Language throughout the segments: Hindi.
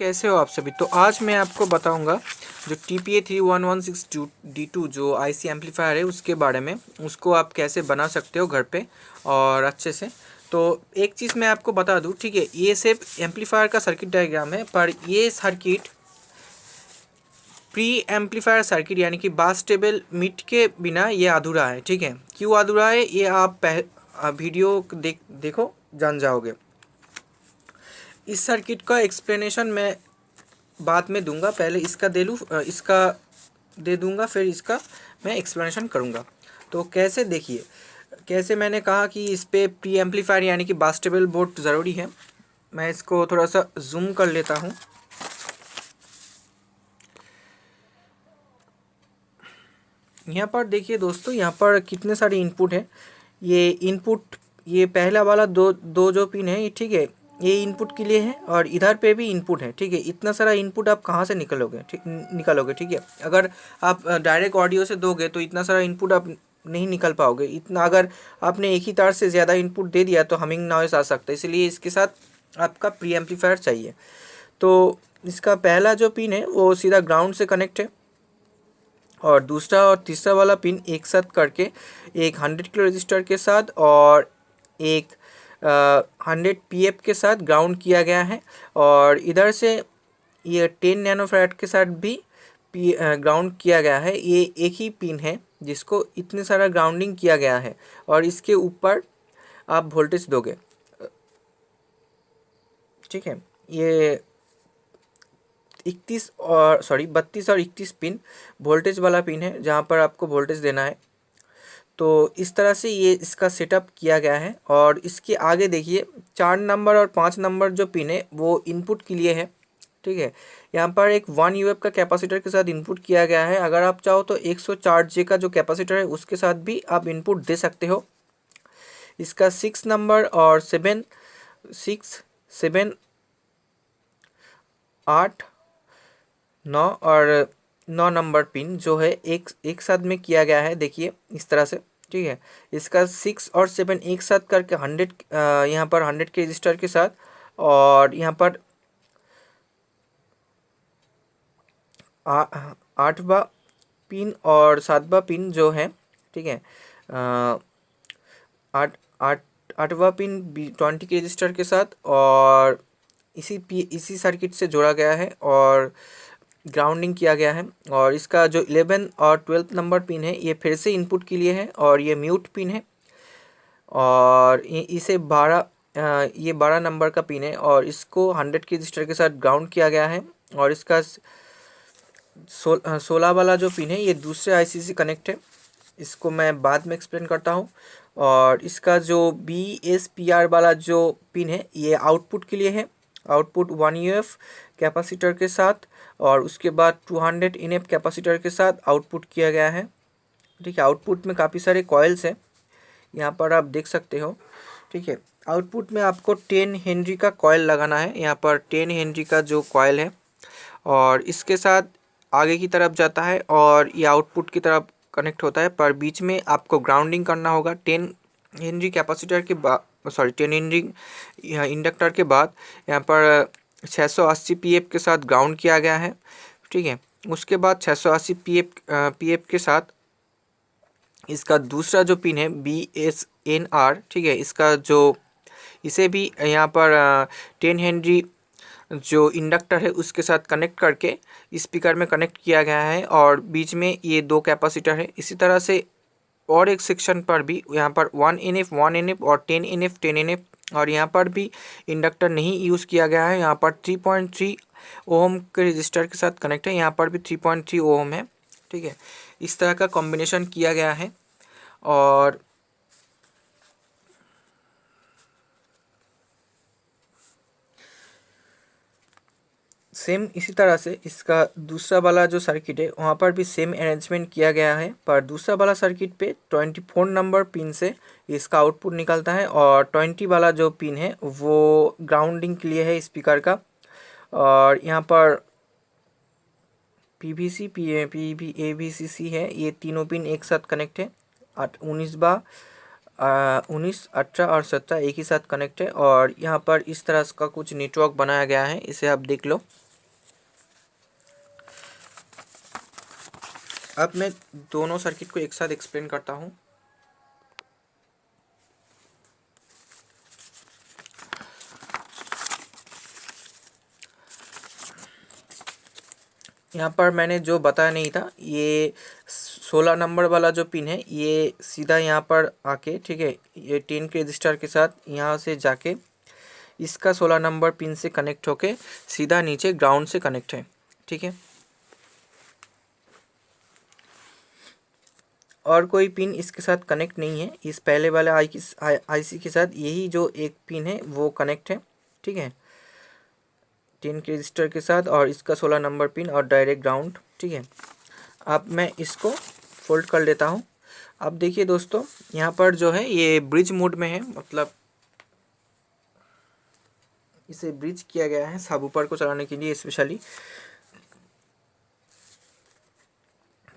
कैसे हो आप सभी। तो आज मैं आपको बताऊंगा जो TPA3116D2 जो आईसी एम्पलीफायर है उसके बारे में, उसको आप कैसे बना सकते हो घर पे और अच्छे से। तो एक चीज़ मैं आपको बता दूं, ठीक है, ये सिर्फ एम्पलीफायर का सर्किट डायग्राम है, पर ये सर्किट प्री एम्पलीफायर सर्किट यानी कि बास टेबल मिट के बिना ये अधूरा है। ठीक है, क्यों अधूरा है ये आप वीडियो देखो जान जाओगे। इस सर्किट का एक्सप्लेनेशन मैं बाद में दूंगा, पहले इसका इसका दे दूंगा, फिर इसका मैं एक्सप्लेनेशन करूंगा। तो कैसे देखिए, कैसे मैंने कहा कि इस पे प्री एम्पलीफायर यानी कि बास टेबल बोर्ड ज़रूरी है। मैं इसको थोड़ा सा जूम कर लेता हूँ। यहाँ पर देखिए दोस्तों, यहाँ पर कितने सारे इनपुट हैं। ये इनपुट, ये पहला वाला दो दो जो पिन है ये, ठीक है, ये इनपुट के लिए है और इधर पे भी इनपुट है। ठीक है, इतना सारा इनपुट आप कहाँ से निकलोगे, ठीक है। अगर आप डायरेक्ट ऑडियो से दोगे तो इतना सारा इनपुट आप नहीं निकल पाओगे। इतना अगर आपने एक ही तार से ज़्यादा इनपुट दे दिया तो हमिंग नॉइस आ सकता है, इसलिए इसके साथ आपका प्री एम्पलीफायर चाहिए। तो इसका पहला जो पिन है वो सीधा ग्राउंड से कनेक्ट है और दूसरा और तीसरा वाला पिन एक साथ करके एक 100 किलो रजिस्टर के साथ और एक 100 पीएफ के साथ ग्राउंड किया गया है। और इधर से ये 10 नैनोफैराड के साथ भी ग्राउंड किया गया है। ये एक ही पिन है जिसको इतने सारा ग्राउंडिंग किया गया है और इसके ऊपर आप वोल्टेज दोगे। ठीक है, ये 32 और 31 पिन वोल्टेज वाला पिन है जहाँ पर आपको वोल्टेज देना है। तो इस तरह से ये इसका सेटअप किया गया है। और इसके आगे देखिए 4 नंबर और 5 नंबर जो पिन है वो इनपुट के लिए है। ठीक है, यहाँ पर एक 1 UF का कैपेसिटर के साथ इनपुट किया गया है। अगर आप चाहो तो 104J का जो कैपेसिटर है उसके साथ भी आप इनपुट दे सकते हो। इसका 6 नंबर और 7 8 9 और 9 नंबर पिन जो है एक साथ में किया गया है। देखिए इस तरह से, ठीक है। इसका 6 और 7 एक साथ करके 100 यहाँ पर 100 के रजिस्टर के साथ और यहाँ पर 8वां पिन और 7वां पिन जो है, ठीक है, 8वां पिन 20 के रजिस्टर के साथ और इसी सर्किट से जोड़ा गया है और ग्राउंडिंग किया गया है। और इसका जो 11 और 12 नंबर पिन है ये फिर से इनपुट के लिए है और ये म्यूट पिन है। और इसे 12 नंबर का पिन है और इसको 100 के रजिस्टर के साथ ग्राउंड किया गया है। और इसका 16 वाला जो पिन है ये दूसरे आईसी से कनेक्ट है, इसको मैं बाद में एक्सप्लेन करता हूँ। और इसका जो BSPR वाला जो पिन है ये आउटपुट के लिए है, आउटपुट 1 UF कैपेसिटर के साथ और उसके बाद 200 NF कैपेसिटर के साथ आउटपुट किया गया है। ठीक है, आउटपुट में काफ़ी सारे कॉइल्स हैं, यहाँ पर आप देख सकते हो। ठीक है, आउटपुट में आपको 10 हेनरी का कॉइल लगाना है। यहाँ पर 10 हेनरी का जो कॉइल है और इसके साथ आगे की तरफ जाता है और ये आउटपुट की तरफ कनेक्ट होता है, पर बीच में आपको ग्राउंडिंग करना होगा। 10 हेनरी कैपेसिटर के बाद 10 हेनरी इंडक्टर के बाद यहाँ पर 680 पीएफ के साथ ग्राउंड किया गया है। ठीक है, उसके बाद 680 पीएफ के साथ इसका दूसरा जो पिन है BSNR, ठीक है, इसका जो इसे भी यहाँ पर 10 हेनरी जो इंडक्टर है उसके साथ कनेक्ट करके स्पीकर में कनेक्ट किया गया है और बीच में ये 2 कैपेसिटर है। इसी तरह से और एक सेक्शन पर भी यहाँ पर 1 NF और 10 NF और यहाँ पर भी इंडक्टर नहीं यूज़ किया गया है। यहाँ पर 3.3 ओम के रजिस्टर के साथ कनेक्ट है, यहाँ पर भी 3.3 ओम है। ठीक है, इस तरह का कॉम्बिनेशन किया गया है। और सेम इसी तरह से इसका दूसरा वाला जो सर्किट है वहाँ पर भी सेम अरेंजमेंट किया गया है, पर दूसरा वाला सर्किट पे 24 नंबर पिन से इसका आउटपुट निकलता है और 20 वाला जो पिन है वो ग्राउंडिंग के लिए है स्पीकर का। और यहाँ पर PVC AVCC है, ये तीनों पिन एक साथ कनेक्ट है। 19 18 और 17 एक ही साथ कनेक्ट है और यहाँ पर इस तरह का कुछ नेटवर्क बनाया गया है, इसे आप देख लो। अब मैं दोनों सर्किट को एक साथ एक्सप्लेन करता हूँ। यहाँ पर मैंने जो बताया नहीं था, ये 16 नंबर वाला जो पिन है ये सीधा यहाँ पर आके, ठीक है, ये 10 के रजिस्टर के साथ यहाँ से जाके इसका 16 नंबर पिन से कनेक्ट होके सीधा नीचे ग्राउंड से कनेक्ट है, ठीक है। और कोई पिन इसके साथ कनेक्ट नहीं है। इस पहले वाले आईसी के साथ यही जो एक पिन है वो कनेक्ट है, ठीक है, 10 के रजिस्टर के साथ, और इसका 16 नंबर पिन और डायरेक्ट ग्राउंड, ठीक है। अब मैं इसको फोल्ड कर लेता हूँ। अब देखिए दोस्तों, यहाँ पर जो है ये ब्रिज मोड में है, मतलब इसे ब्रिज किया गया है सबवूफर को चलाने के लिए स्पेशली।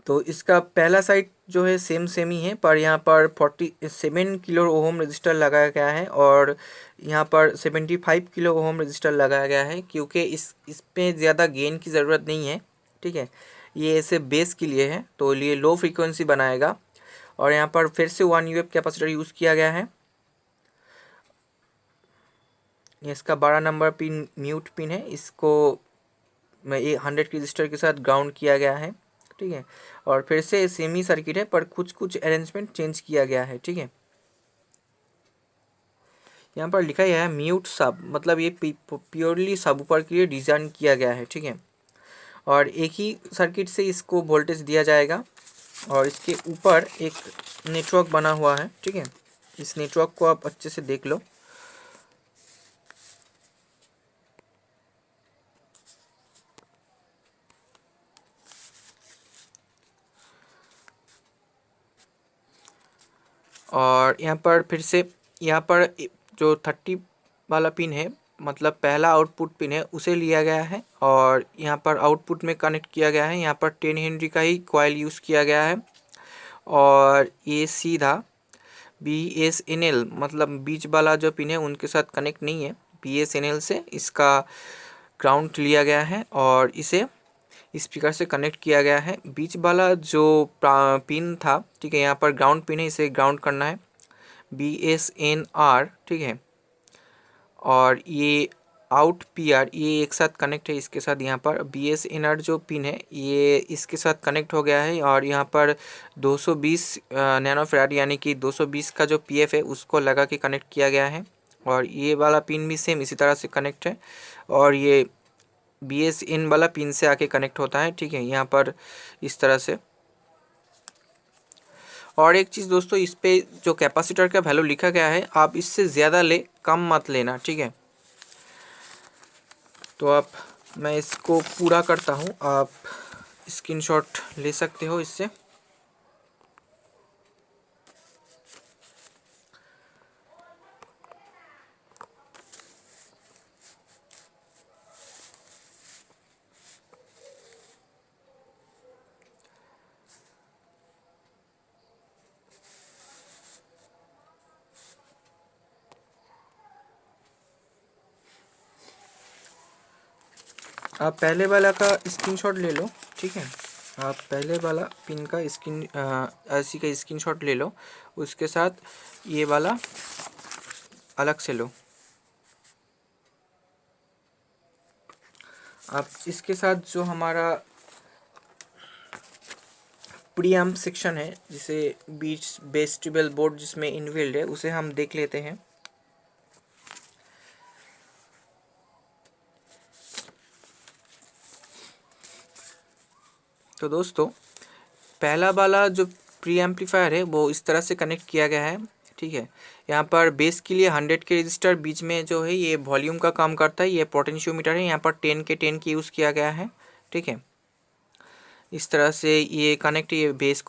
तो इसका पहला साइड जो है सेम ही है, पर यहाँ पर 47 किलो ओम रजिस्टर लगाया गया है और यहाँ पर 75 किलो ओम रजिस्टर लगाया गया है, क्योंकि इस पे ज़्यादा गेन की ज़रूरत नहीं है, ठीक है। ये ऐसे बेस के लिए है, तो ये लो फ्रीक्वेंसी बनाएगा। और यहाँ पर फिर से 1 UF कैपेसिटर यूज़ किया गया है। इसका 12 नंबर पिन म्यूट पिन है, इसको 100 के रजिस्टर के साथ ग्राउंड किया गया है, ठीक है। और फिर से सेम ही सर्किट है, पर कुछ अरेंजमेंट चेंज किया गया है, ठीक है। यहाँ पर लिखा गया है म्यूट सब, मतलब ये प्योरली सबवूफर के लिए डिज़ाइन किया गया है, ठीक है। और एक ही सर्किट से इसको वोल्टेज दिया जाएगा और इसके ऊपर एक नेटवर्क बना हुआ है, ठीक है। इस नेटवर्क को आप अच्छे से देख लो। और यहाँ पर फिर से यहाँ पर जो 30 वाला पिन है, मतलब पहला आउटपुट पिन है, उसे लिया गया है और यहाँ पर आउटपुट में कनेक्ट किया गया है। यहाँ पर 10 हेनरी का ही कॉइल यूज़ किया गया है और ये सीधा BSNL, मतलब बीच वाला जो पिन है उनके साथ कनेक्ट नहीं है, BSNL से इसका ग्राउंड लिया गया है और इसे स्पीकर से कनेक्ट किया गया है। बीच वाला जो पिन था, ठीक है, यहाँ पर ग्राउंड पिन है, इसे ग्राउंड करना है BSNR, ठीक है। और ये आउट PR ये एक साथ कनेक्ट है इसके साथ। यहाँ पर BSNR जो पिन है ये इसके साथ कनेक्ट हो गया है और यहाँ पर 220 नैनोफैराड यानी कि 220 का जो PF है उसको लगा के कनेक्ट किया गया है। और ये वाला पिन भी सेम इसी तरह से कनेक्ट है और ये BSN वाला पिन से आके कनेक्ट होता है, ठीक है, यहाँ पर इस तरह से। और एक चीज़ दोस्तों, इस पे जो कैपेसिटर का वैल्यू लिखा गया है, आप इससे ज़्यादा ले, कम मत लेना, ठीक है। तो अब मैं इसको पूरा करता हूँ, आप स्क्रीनशॉट ले सकते हो इससे। आप पहले वाला का स्क्रीनशॉट ले लो, ठीक है। आप पहले वाला पिन का ऐसी का स्क्रीनशॉट ले लो, उसके साथ ये वाला अलग से लो। आप इसके साथ जो हमारा प्रीएम्प सेक्शन है, जिसे बीच बेस ट्यूबल बोर्ड जिसमें इनबिल्ड है, उसे हम देख लेते हैं। तो दोस्तों, पहला वाला जो प्री एम्पलीफायर है वो इस तरह से कनेक्ट किया गया है, ठीक है। यहाँ पर बेस के लिए 100 के रजिस्टर, बीच में जो है ये वॉल्यूम का काम करता है, ये पोटेंशियोमीटर है, यहाँ पर 10 के यूज़ किया गया है, ठीक है। इस तरह से ये कनेक्ट, ये बेस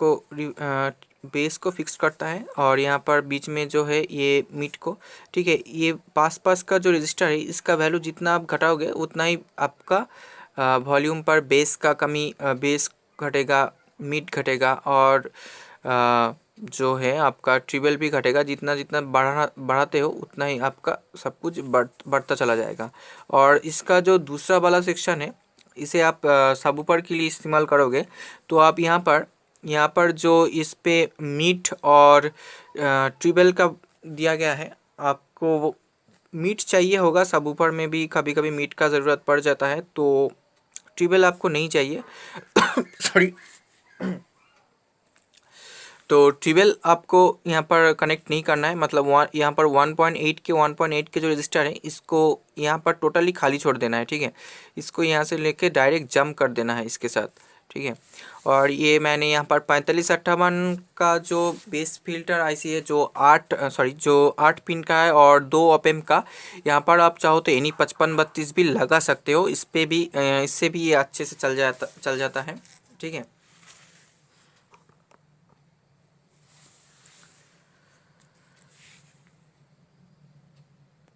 को फिक्स करता है और यहाँ पर बीच में जो है ये मिड को, ठीक है। ये पास का जो रजिस्टर है, इसका वैल्यू जितना आप घटाओगे उतना ही आपका वॉल्यूम पर बेस का कमी, बेस घटेगा, मिड घटेगा और जो है आपका ट्रिबल भी घटेगा। जितना जितना बढ़ाते हो उतना ही आपका सब कुछ बढ़ता चला जाएगा। और इसका जो दूसरा वाला सेक्शन है, इसे आप सबवूफर के लिए इस्तेमाल करोगे तो आप यहाँ पर जो इस पे मीट और ट्रिबल का दिया गया है, आपको वो मीट चाहिए होगा। सबवूफर में भी कभी कभी मीट का ज़रूरत पड़ जाता है, तो ट्रिबल आपको नहीं चाहिए। सॉरी। तो ट्रिबल आपको यहाँ पर कनेक्ट नहीं करना है, मतलब यहाँ पर 1.8 के जो रजिस्टर है इसको यहाँ पर टोटली खाली छोड़ देना है, ठीक है। इसको यहाँ से लेके डायरेक्ट जंप कर देना है इसके साथ, ठीक है। और ये मैंने यहाँ पर 4558 का जो बेस फिल्टर आईसी है जो 8 पिन का है और 2 ओपेम का, यहाँ पर आप चाहो तो एनी 5532 भी लगा सकते हो। इस पे भी इससे भी ये अच्छे से चल जाता है, ठीक है।